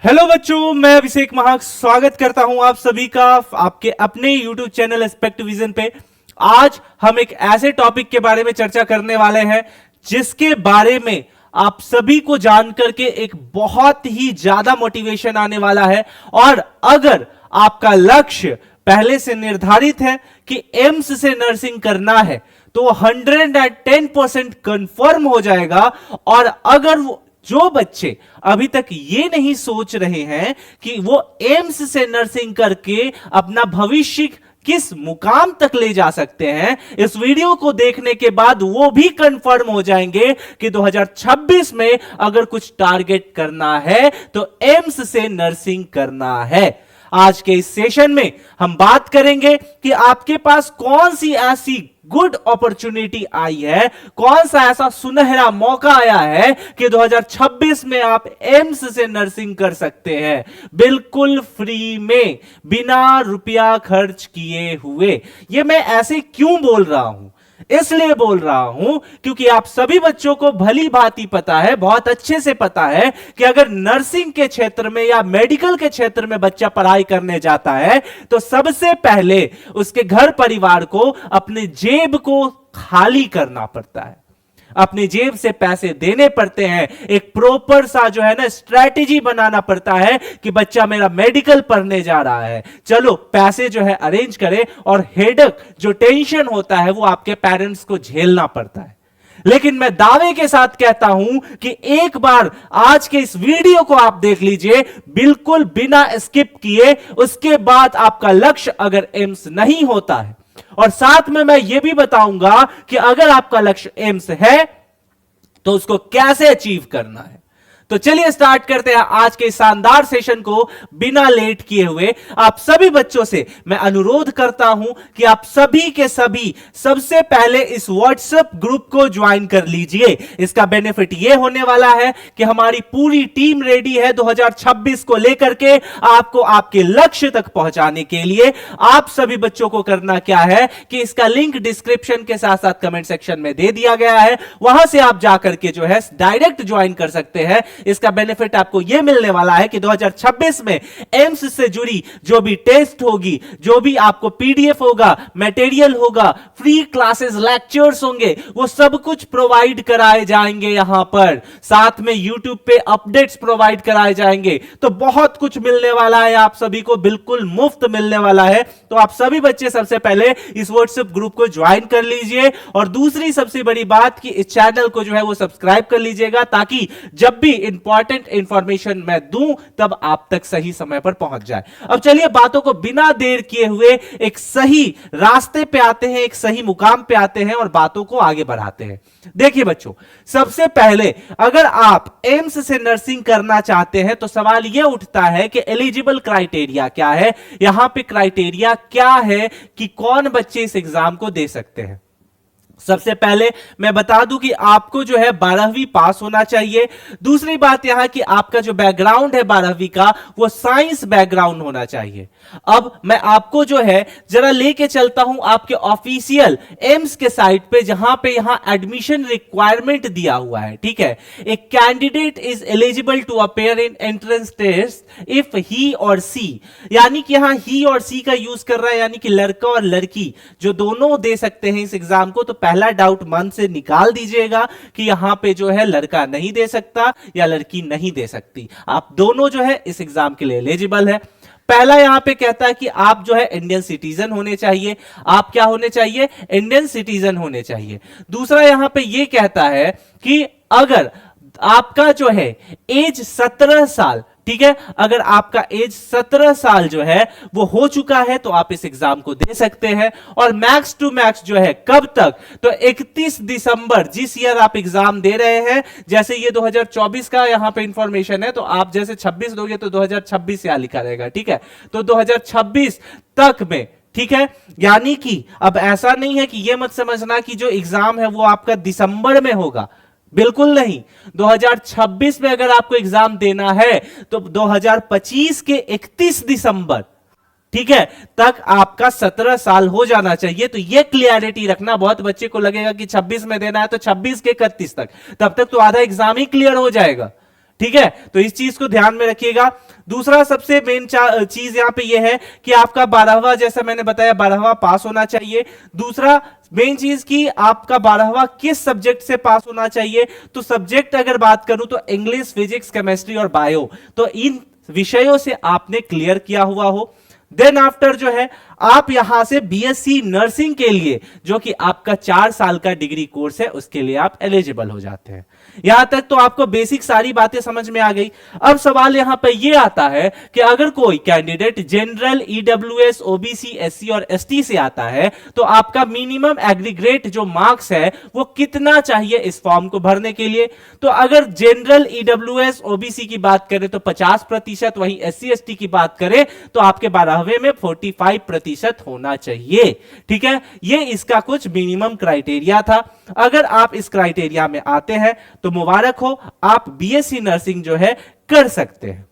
Hello बच्चों, मैं अभिषेक महाक स्वागत करता हूं आप सभी का आपके अपने YouTube चैनल एस्पेक्ट विजन पे। आज हम एक ऐसे टॉपिक के बारे में चर्चा करने वाले हैं जिसके बारे में आप सभी को जान करके एक बहुत ही ज्यादा मोटिवेशन आने वाला है। और अगर आपका लक्ष्य पहले से निर्धारित है कि एम्स से नर्सिंग करना है तो 110% कंफर्म हो जाएगा। और अगर जो बच्चे अभी तक ये नहीं सोच रहे हैं कि वो एम्स से नर्सिंग करके अपना भविष्य किस मुकाम तक ले जा सकते हैं, इस वीडियो को देखने के बाद वो भी कंफर्म हो जाएंगे कि 2026 में अगर कुछ टारगेट करना है तो एम्स से नर्सिंग करना है। आज के इस सेशन में हम बात करेंगे कि आपके पास कौन सी ऐसी गुड अपॉर्चुनिटी आई है, कौन सा ऐसा सुनहरा मौका आया है कि 2026 में आप एम्स से नर्सिंग कर सकते हैं बिल्कुल फ्री में, बिना रुपया खर्च किए हुए। ये मैं ऐसे क्यों बोल रहा हूं? इसलिए बोल रहा हूं क्योंकि आप सभी बच्चों को भली भांति पता है, बहुत अच्छे से पता है कि अगर नर्सिंग के क्षेत्र में या मेडिकल के क्षेत्र में बच्चा पढ़ाई करने जाता है तो सबसे पहले उसके घर परिवार को अपने जेब को खाली करना पड़ता है, अपनी जेब से पैसे देने पड़ते हैं। एक प्रॉपर सा जो है ना स्ट्रैटेजी बनाना पड़ता है कि बच्चा मेरा मेडिकल पढ़ने जा रहा है, चलो पैसे जो है अरेंज करें। और हेडेक जो टेंशन होता है वो आपके पेरेंट्स को झेलना पड़ता है। लेकिन मैं दावे के साथ कहता हूं कि एक बार आज के इस वीडियो को आप देख लीजिए बिल्कुल बिना स्किप किए, उसके बाद आपका लक्ष्य अगर एम्स नहीं होता है, और साथ में मैं यह भी बताऊंगा कि अगर आपका लक्ष्य एम्स है तो उसको कैसे अचीव करना है। तो चलिए स्टार्ट करते हैं आज के शानदार सेशन को बिना लेट किए हुए। आप सभी बच्चों से मैं अनुरोध करता हूं कि आप सभी के सभी सबसे पहले इस व्हाट्सएप ग्रुप को ज्वाइन कर लीजिए। इसका बेनिफिट यह होने वाला है कि हमारी पूरी टीम रेडी है 2026 को लेकर के आपको आपके लक्ष्य तक पहुंचाने के लिए। आप सभी बच्चों को करना क्या है कि इसका लिंक डिस्क्रिप्शन के साथ साथ कमेंट सेक्शन में दे दिया गया है, वहां से आप जाकर के जो है डायरेक्ट ज्वाइन कर सकते हैं। इसका बेनिफिट आपको यह मिलने वाला है कि 2026 में एम्स से जुड़ी जो भी टेस्ट होगी, जो भी आपको पीडीएफ होगा, मटेरियल होगा, फ्री क्लासेस लेक्चर्स होंगे, वो सब कुछ प्रोवाइड कराए जाएंगे यहां पर। साथ में यूट्यूब पे अपडेट्स प्रोवाइड कराए जाएंगे। तो बहुत कुछ मिलने वाला है आप सभी को, बिल्कुल मुफ्त मिलने वाला है। तो आप सभी बच्चे सबसे पहले इस व्हाट्सएप ग्रुप को ज्वाइन कर लीजिए। और दूसरी सबसे बड़ी बात कि इस चैनल को जो है वो सब्सक्राइब कर लीजिएगा, ताकि जब भी इंपॉर्टेंट इंफॉर्मेशन मैं दूं तब आप तक सही समय पर पहुंच जाए। अब चलिए बातों को बिना देर किए हुए एक सही रास्ते पे आते हैं, एक सही मुकाम पे आते हैं और बातों को आगे बढ़ाते हैं। देखिए बच्चों, सबसे पहले अगर आप एम्स से नर्सिंग करना चाहते हैं तो सवाल यह उठता है कि एलिजिबल क्राइटेरिया क्या है। यहां पे क्राइटेरिया क्या है कि कौन बच्चे इस एग्जाम को दे सकते हैं। सबसे पहले मैं बता दूं कि आपको जो है 12वीं पास होना चाहिए। दूसरी बात यहां कि आपका जो बैकग्राउंड है 12वीं का वो साइंस बैकग्राउंड होना चाहिए। अब मैं आपको जो है जरा लेके चलता हूं आपके ऑफिशियल एम्स के साइट पे, जहां पे यहां एडमिशन रिक्वायरमेंट दिया हुआ है। ठीक है, a candidate is eligible to appear in entrance test if he or she, यानी कि यहां ही और सी का यूज कर रहा है, यानी कि लड़का और लड़की जो दोनों दे सकते हैं इस एग्जाम को। तो पहला डाउट मन से निकाल दीजिएगा कि यहां पे जो है लड़का नहीं दे सकता या लड़की नहीं दे सकती, आप दोनों जो है इस एग्जाम के लिए एलिजिबल है। पहला यहां पे कहता है कि आप जो है इंडियन सिटीजन होने चाहिए। आप क्या होने चाहिए? इंडियन सिटीजन होने चाहिए। दूसरा यहां पे यह कहता है कि अगर आपका जो है एज 17 साल, ठीक है, अगर आपका एज 17 साल जो है वो हो चुका है तो आप इस एग्जाम को दे सकते हैं। और मैक्स टू मैक्स जो है कब तक? तो 31 दिसंबर, जिस ईयर आप एग्जाम दे रहे हैं, जैसे ये 2024 का यहां पे इंफॉर्मेशन है, तो आप जैसे 26 दोगे तो 2026 यहां लिखा रहेगा। ठीक है, तो 2026 तक में, ठीक है, यानी कि अब ऐसा नहीं है कि यह मत समझना कि जो एग्जाम है वो आपका दिसंबर में होगा, बिल्कुल नहीं। 2026 में अगर आपको एग्जाम देना है तो 2025 के 31 दिसंबर, ठीक है, तक आपका 17 साल हो जाना चाहिए। तो यह क्लियरिटी रखना। बहुत बच्चे को लगेगा कि 26 में देना है तो 26 के 31 तक, तब तक तो आधा एग्जाम ही क्लियर हो जाएगा। ठीक है, तो इस चीज को ध्यान में रखिएगा। दूसरा सबसे मेन चीज यहां पे ये है कि आपका 12वां, जैसा मैंने बताया, 12वां पास होना चाहिए। दूसरा मेन चीज कि आपका 12वां किस सब्जेक्ट से पास होना चाहिए, तो सब्जेक्ट अगर बात करूं तो इंग्लिश, फिजिक्स, केमिस्ट्री और बायो, तो इन विषयों से आपने क्लियर किया हुआ हो। देन आफ्टर जो है आप यहां से बीएससी नर्सिंग के लिए, जो कि आपका 4 साल का डिग्री कोर्स है, उसके लिए आप एलिजिबल हो जाते हैं। यहां तक तो आपको बेसिक सारी बातें समझ में आ गई। अब सवाल यहां पर यह आता है कि अगर कोई candidate general, EWS, OBC, SC और एसटी से आता है तो आपका मिनिमम एग्रीगेट जो मार्क्स है वो कितना चाहिए इस फॉर्म को भरने के लिए। तो अगर जनरल, ईडब्ल्यूएस, ओबीसी की बात करें तो 50%, वहीं एससी एसटी की बात करें तो आपके 12वें में 45% होना चाहिए। ठीक है, ये इसका कुछ मिनिमम क्राइटेरिया था। अगर आप इस क्राइटेरिया में आते हैं तो मुबारक हो, आप बीएससी नर्सिंग जो है कर सकते हैं।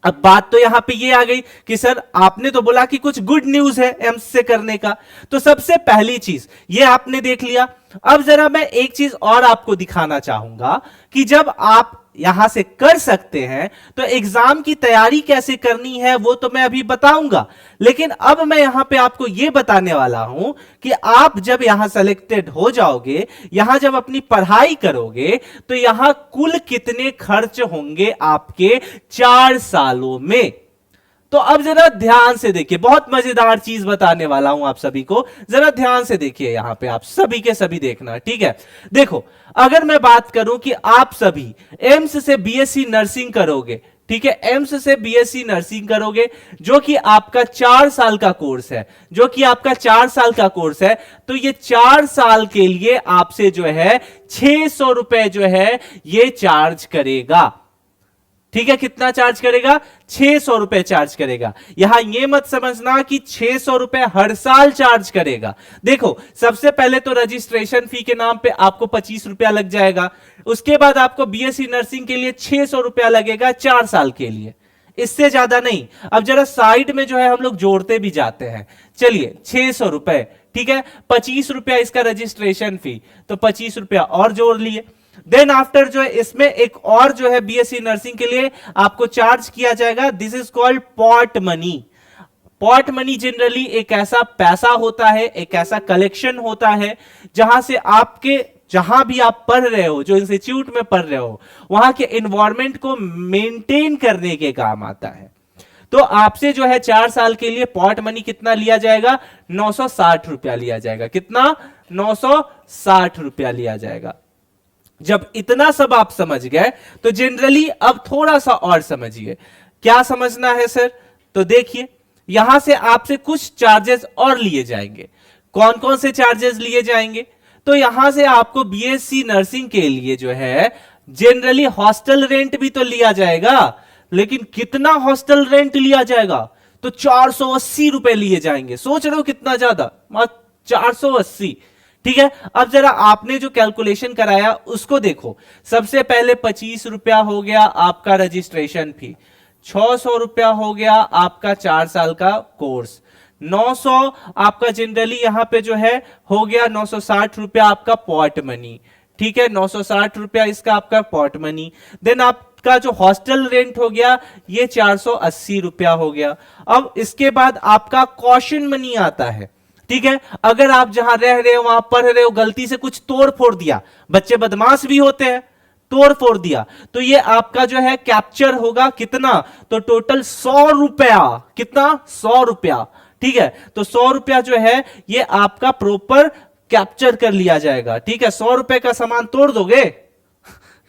अब बात तो यहां पे ये आ गई कि सर आपने तो बोला कि कुछ गुड न्यूज है एम्स से करने का, तो सबसे पहली चीज ये आपने देख लिया। अब जरा मैं एक चीज और आपको दिखाना चाहूंगा कि जब आप यहां से कर सकते हैं तो एग्जाम की तैयारी कैसे करनी है वो तो मैं अभी बताऊंगा, लेकिन अब मैं यहां पे आपको यह बताने वाला हूं कि आप जब यहां सेलेक्टेड हो जाओगे, यहां जब अपनी पढ़ाई करोगे, तो यहां कुल कितने खर्च होंगे आपके 4 सालों में। तो अब जरा ध्यान से देखिए, बहुत मजेदार चीज बताने वाला हूं आप सभी को, जरा ध्यान से देखिए। यहां पे आप सभी के सभी देखना, ठीक है। देखो, अगर मैं बात करूं कि आप सभी एम्स से बीएससी नर्सिंग करोगे, ठीक है, एम्स से बीएससी नर्सिंग करोगे, जो कि आपका 4 साल का कोर्स है, जो कि आपका 4 साल का कोर्स है, तो ये 4 साल के लिए आपसे जो है 600 रुपए जो है ये चार्ज करेगा। ठीक है, कितना चार्ज करेगा? 600 रुपए चार्ज करेगा। यहां यह मत समझना कि 600 रुपए हर साल चार्ज करेगा। देखो, सबसे पहले तो रजिस्ट्रेशन फी के नाम पे आपको 25 रुपया लग जाएगा। उसके बाद आपको बीएससी नर्सिंग के लिए 600 रुपया लगेगा 4 साल के लिए, इससे ज्यादा नहीं। अब जरा साइड में जो है हम लोग जोड़ते भी जाते हैं। चलिए, 600 रुपए, ठीक है, 25 रुपया इसका रजिस्ट्रेशन फी, तो 25 रुपया और जोड़ लिए। देन आफ्टर जो है इसमें एक और जो है बीएससी नर्सिंग के लिए आपको चार्ज किया जाएगा, this is called pot money. Pot money generally एक ऐसा पैसा होता है, एक ऐसा कलेक्शन होता है जहां से आपके, जहां भी आप पढ़ रहे हो, जो इंस्टीट्यूट में पढ़ रहे हो, वहां के एनवायरमेंट को मेंटेन करने के काम आता है। तो आपसे जो है 4 साल के लिए पॉट मनी कितना लिया जाएगा? 960 रुपया लिया जाएगा। कितना? 960 रुपया लिया जाएगा। जब इतना सब आप समझ गए तो जनरली अब थोड़ा सा और समझिए। क्या समझना है सर? तो देखिए, यहां से आपसे कुछ चार्जेस और लिए जाएंगे। कौन कौन से चार्जेस लिए जाएंगे? तो यहां से आपको बीएससी नर्सिंग के लिए जो है जनरली हॉस्टल रेंट भी तो लिया जाएगा, लेकिन कितना हॉस्टल रेंट लिया जाएगा? तो 480 रुपए लिए जाएंगे। सोच रहे हो कितना ज्यादा? 480। ठीक है, अब जरा आपने जो कैलकुलेशन कराया उसको देखो। सबसे पहले 25 रुपया हो गया आपका रजिस्ट्रेशन फी, 600 रुपया हो गया आपका 4 साल का कोर्स, 900 आपका जनरली यहां पे जो है हो गया, 960 रुपया आपका पॉट मनी। ठीक है, 960 रुपया इसका आपका पॉट मनी। देन आपका जो हॉस्टल रेंट हो गया ये 480 रुपया हो गया। अब इसके बाद आपका कॉशन मनी आता है। ठीक है, अगर आप जहां रह रहे हो, वहां पढ़ रहे हो, गलती से कुछ तोड़ फोड़ दिया, बच्चे बदमाश भी होते हैं, तोड़ फोड़ दिया, तो ये आपका जो है कैप्चर होगा। कितना? तो टोटल 100 रुपया। कितना? 100 रुपया। ठीक है, तो 100 रुपया जो है ये आपका प्रॉपर कैप्चर कर लिया जाएगा। ठीक है, 100 रुपए का सामान तोड़ दोगे?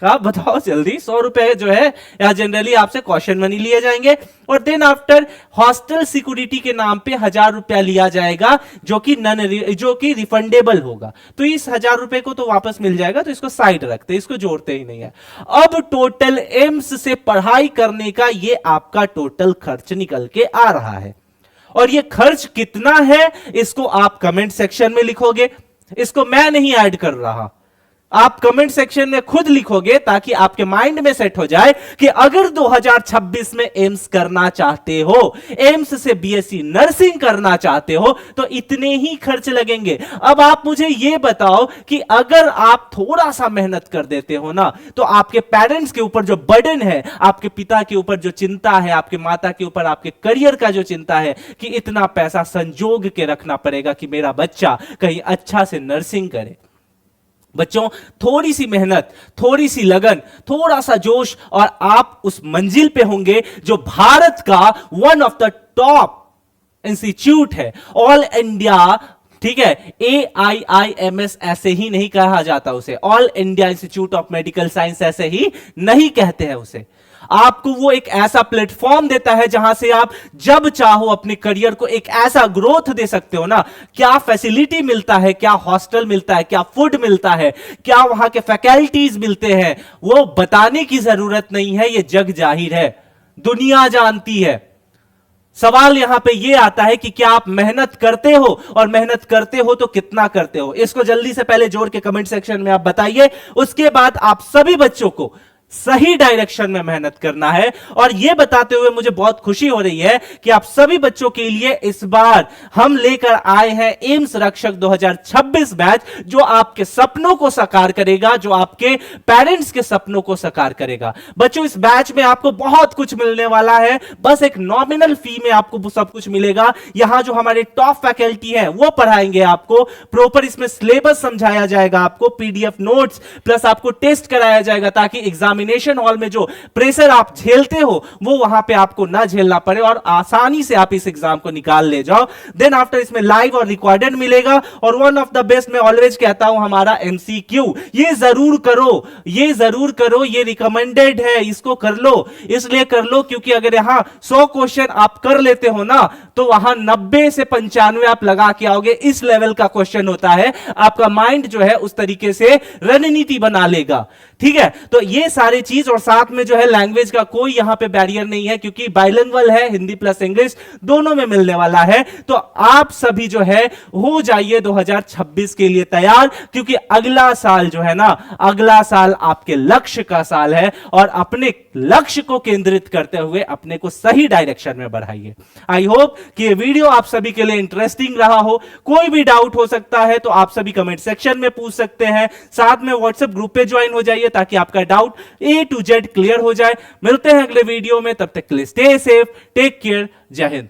आप बताओ जल्दी। 100 रुपए जो है यहां जनरली आपसे कॉशन मनी लिए जाएंगे। और देन आफ्टर हॉस्टल सिक्योरिटी के नाम पे 1000 रुपया लिया जाएगा, जो कि रिफंडेबल होगा। तो इस 1000 रुपए को तो वापस मिल जाएगा, तो इसको साइड रखते, इसको जोड़ते ही नहीं है। अब टोटल एम्स से पढ़ाई करने का ये आपका टोटल खर्च निकल के आ रहा है। और ये खर्च कितना है इसको आप कमेंट सेक्शन में लिखोगे, इसको मैं नहीं ऐड कर रहा। आप कमेंट सेक्शन में खुद लिखोगे ताकि आपके माइंड में सेट हो जाए कि अगर 2026 में एम्स करना चाहते हो, एम्स से बीएससी नर्सिंग करना चाहते हो तो इतने ही खर्च लगेंगे। अब आप मुझे यह बताओ कि अगर आप थोड़ा सा मेहनत कर देते हो ना तो आपके पेरेंट्स के ऊपर जो बर्डन है, आपके पिता के ऊपर जो चिंता है, आपके माता के ऊपर आपके करियर का जो चिंता है कि इतना पैसा संजोग के रखना पड़ेगा कि मेरा बच्चा कहीं अच्छा से नर्सिंग करे। बच्चों, थोड़ी सी मेहनत, थोड़ी सी लगन, थोड़ा सा जोश और आप उस मंजिल पे होंगे जो भारत का one of the top institute है, ऑल इंडिया। ठीक है, AIIMS ऐसे ही नहीं कहा जाता उसे, all India institute of medical science ऐसे ही नहीं कहते हैं उसे। आपको वो एक ऐसा प्लेटफॉर्म देता है जहां से आप जब चाहो अपने करियर को एक ऐसा ग्रोथ दे सकते हो ना। क्या फैसिलिटी मिलता है, क्या हॉस्टल मिलता है, क्या फूड मिलता है, क्या वहां के फैकल्टीज मिलते हैं, वो बताने की जरूरत नहीं है, ये जग जाहिर है, दुनिया जानती है। सवाल यहां पे ये आता है कि क्या आप मेहनत करते हो, और मेहनत करते हो तो कितना करते हो। इसको जल्दी से पहले जोड़ के कमेंट सेक्शन में आप बताइए। उसके बाद आप सभी बच्चों को सही डायरेक्शन में मेहनत करना है। और यह बताते हुए मुझे बहुत खुशी हो रही है कि आप सभी बच्चों के लिए इस बार हम लेकर आए हैं एम्स रक्षक 2026 बैच, जो आपके सपनों को साकार करेगा, जो आपके पेरेंट्स के सपनों को साकार करेगा। बच्चों, इस बैच में आपको बहुत कुछ मिलने वाला है, बस एक नॉमिनल फी में आपको सब कुछ मिलेगा। यहां जो हमारे टॉप फैकल्टी है वो पढ़ाएंगे आपको, प्रॉपर इसमें सिलेबस समझाया जाएगा, आपको पीडीएफ नोट्स प्लस आपको टेस्ट कराया जाएगा ताकि एग्जामिनेशन हॉल में जो प्रेशर आप झेलते हो वो वहां पे आपको ना झेलना पड़े और आसानी से आप इस एग्जाम को निकाल ले जाओ। देन आफ्टर इसमें लाइव और रिकॉर्डेड मिलेगा। और वन ऑफ द बेस्ट मैं ऑलवेज कहता हूं हमारा एमसीक्यू, ये जरूर करो, ये जरूर करो, ये रिकमेंडेड है, इसको कर लो। इसलिए कर लो क्योंकि अगर यहां 100 क्वेश्चन आप कर लेते हो ना तो वहां 90 से 95 आप लगा के आओगे। इस लेवल का क्वेश्चन होता है, आपका माइंड जो है उस तरीके से रणनीति बना लेगा। ठीक है, तो ये सारी चीज, और साथ में जो है लैंग्वेज का कोई यहां पे बैरियर नहीं है क्योंकि बाइलिंगुअल है, हिंदी प्लस इंग्लिश दोनों में मिलने वाला है। तो आप सभी जो है हो जाइए 2026 के लिए तैयार, क्योंकि अगला साल जो है ना, अगला साल आपके लक्ष्य का साल है और अपने लक्ष्य को केंद्रित करते हुए अपने को सही डायरेक्शन में बढ़ाइए। आई होप कि ये वीडियो आप सभी के लिए इंटरेस्टिंग रहा हो। कोई भी डाउट हो सकता है तो आप सभी कमेंट सेक्शन में पूछ सकते हैं, साथ में व्हाट्सएप ग्रुप पे ज्वाइन हो जाइए ताकि आपका doubt A to Z clear हो जाए। मिलते हैं अगले वीडियो में, तब तक के लिए स्टे सेफ, टेक केयर, जय हिंद।